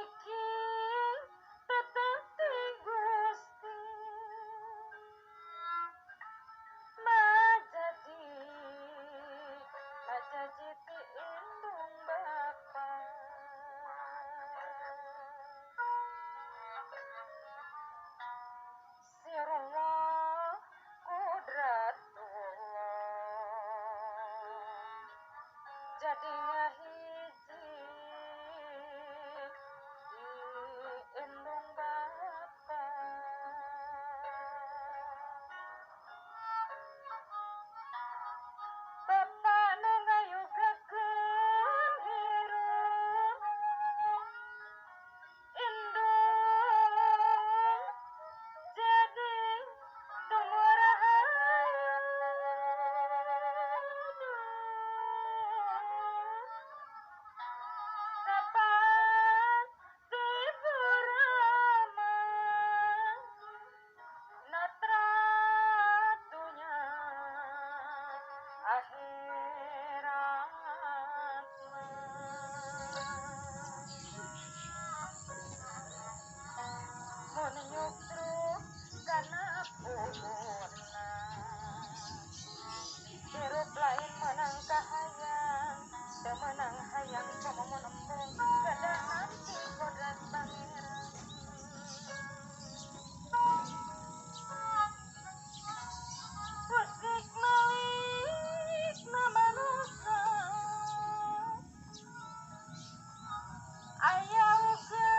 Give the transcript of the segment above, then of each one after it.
iki tetep Gusti majadi ti indung Bapa sirullah kudratullah jadinya hiji indung Bapa Bapa nu ngayugakeun hirup indung jadi kapan tiburama natratunya akhirat mun nyutruk kana puhunna hirup lain menang kahayang teu menang hayang komo nembung gadah nanti kodrat pangeran pusik malik na manusia aya uga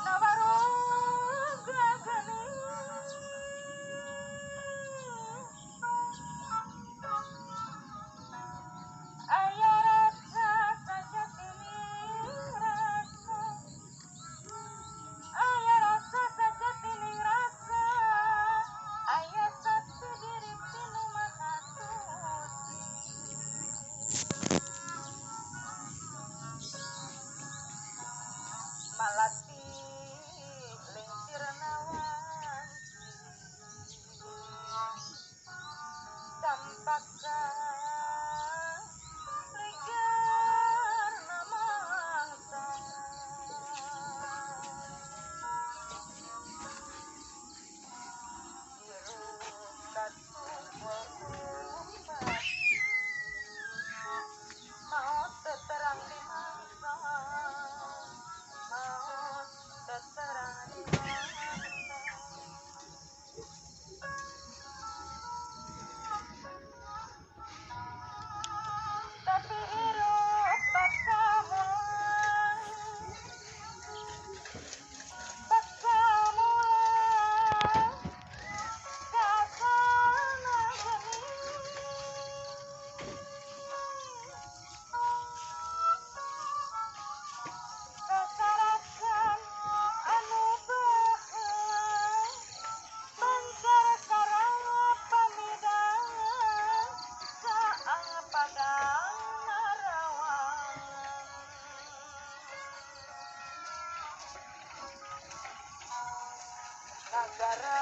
nawaroga geuning aya rasa sajatining rasa aya rasa sajatining rasa aya satu diri tinu maha suci malati lingsir nawan tampakan ligar namangsa hirup katumpul kumpat maut teterang di mangsa maut teterang di mangsa tapi hirup paksa mulai kasana geuning kasarakan anu beuheung bancar karangga pamidangan saapadang narawangan nagara